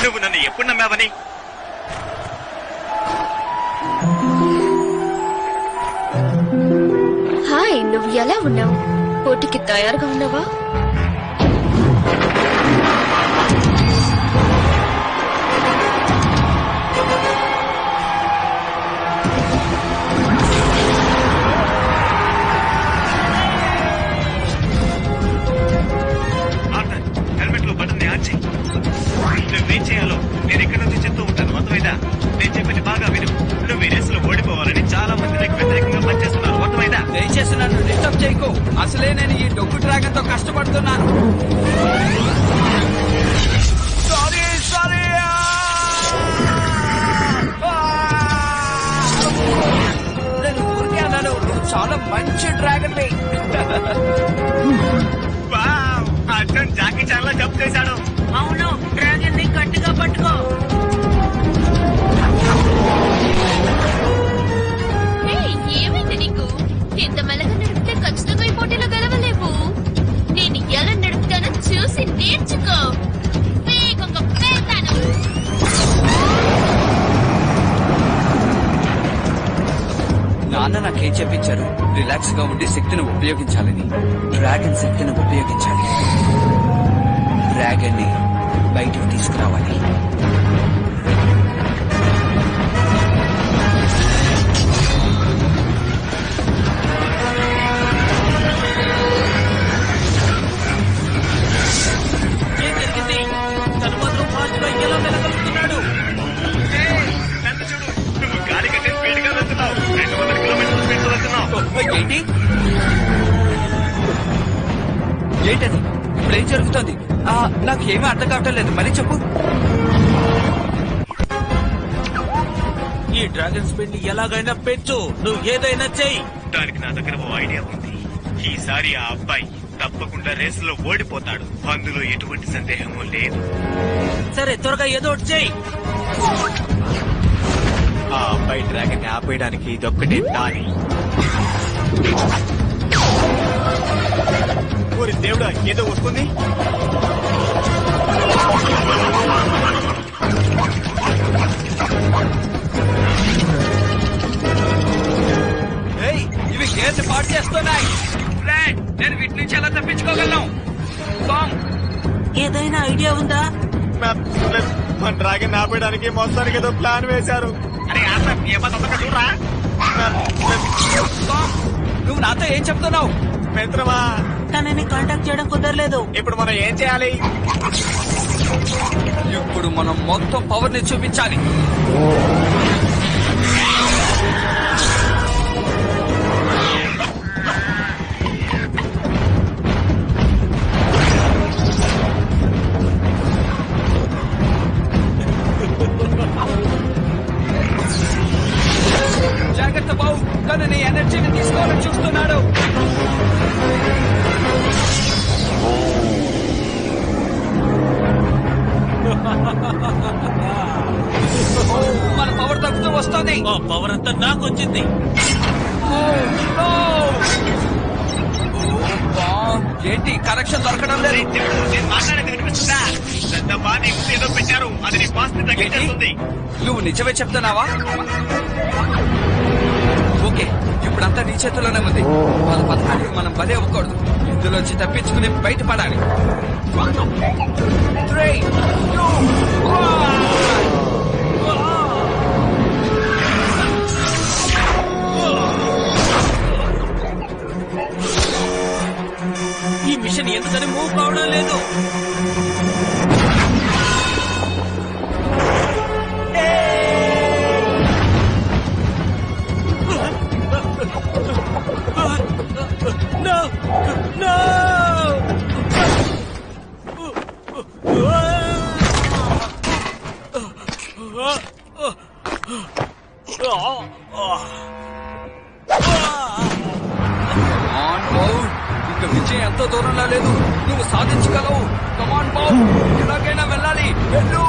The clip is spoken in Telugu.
నువ్వు నన్ను ఎప్పుడు నమ్మావని? హాయ్, నువ్వు ఎలా ఉన్నావు? పోటీకి తయారుగా ఉన్నావా? హెల్మెట్ లో బటన్ ఆన్ చేయి. నువ్వేం చేయాలో నేను ఇక్కడ నుంచి చెప్తూ ఉంటాను, అర్థమైందా? నేను చెప్పింది బాగా విను. నువ్వు ఈ రేసులో ఓడిపోవాలని చాలా మంది నీకు వ్యతిరేకంగా పనిచేస్తున్నారు, అర్థమైందా? దయచేసి నన్ను డిస్టర్బ్ చేయకు. అసలే నేను ఈ డొగ్గు డ్రాగన్ తో కష్టపడుతున్నాను. Sorry sorry. నేను ఊరికే అన్నాను, నువ్వు చాలా మంచి dragon way. Arjun Jackie Chan లా జంప్ చేశాడు. అవును, డ్రాగన్ ని గట్టిగా పట్టుకో. ఏమైంది నీకు? ఇంత మెల్లగా నడిపితే ఖచ్చితంగా ఈ పోటీలో గెలవలేవు. నేను ఎలా నడుపుతానో చూసి నేర్చుకో. వేగంగా వెళ్తాను. నాన్న నాకేం చెప్పించారు? రిలాక్స్ గా ఉండి శక్తిని ఉపయోగించాలని. డ్రాగన్ శక్తిని ఉపయోగించాలి. డ్రాగన్ ని బయటకు తీసుకురావాలి. ఏం జరిగింది? తను మాత్రం ఫాస్ట్ గా ఎలా వెళ్ళగలుగుతున్నాడు? నన్ను చూడు, నువ్వు గాలి కంటే స్పీడ్ గా వెళ్తున్నావు. 200 కిలోమీటర్ల స్పీడ్ తో వెళ్తున్నావు. ఏంటి ఏంటది? ఇప్పుడు ఏం జరుగుతుంది? నాకేమీ అర్థం కావటం లేదు. మళ్ళీ చెప్పు. ఈ డ్రాగన్ స్పీడ్ ని ఎలాగైనా పెంచు. నువ్వు ఏదైనా చెయ్యి. దానికి నా దగ్గర ఓ ఐడియా ఉంది. ఈసారి ఆ అబ్బాయి తప్పకుండా రేసులో ఓడిపోతాడు, అందులో ఎటువంటి సందేహము లేదు. సరే, త్వరగా ఏదో ఒకటి చెయ్యి. ఆ అబ్బాయి డ్రాగన్ ని ఆపేయడానికి ఇదొక్కటే దారి. ఓరి దేవుడా, ఏదో వస్తుంది. ఏయ్, ఇవి గేర్లు పాడు చేస్తున్నాయి. నేను వీటి నుంచి ఎలా తప్పించుకోగలను? ఏదైనా ఐడియా ఉందా? మన డ్రాగన్ ఆపేయడానికి మొత్తానికి ఏదో ప్లాన్ వేశారు. అరే చూడరా, నువ్వు నాతో ఏం చెప్తున్నావు? మిత్రమా, తనని కాంటాక్ట్ చేయడం కుదరలేదు. ఇప్పుడు మనం ఏం చేయాలి? ఇప్పుడు మనం మొత్తం పవర్ ని చూపించాలి. జాగ్రత్త బావు, తను నీ ఎనర్జీని తీసుకోవాలని చూస్తున్నాడు. మన పవర్ తగ్గుతూ వస్తుంది. ఆ పవర్ అంతా నాకు వచ్చింది. ఏంటి కనెక్షన్ దొరకడం లేదు? నేను మాట్లాడేది వినిపిస్తుందా? పెద్దమ్మా, నీకు ఏదో పెట్టారు, అది నీ పాస్ని తగ్గించేస్తుంది. నువ్వు నిజమే చెప్తున్నావా? ఓకే, ఇప్పుడంతా నీ చేతుల్లోనే ఉంది. మన పథకానికి మనం బలే అవ్వకూడదు. ఇందులోంచి తప్పించుకుని బయటపడాలి. 3, 2, 1. ఈ మిషన్ ఎందుకని మూవ్ కావడం లేదు? ఇక విజయం ఎంతో దూరంలో లేదు. నువ్వు సాధించగలవు. కమాన్ బాబు, ఎలాగైనా వెళ్ళాలి. వెళ్ళు.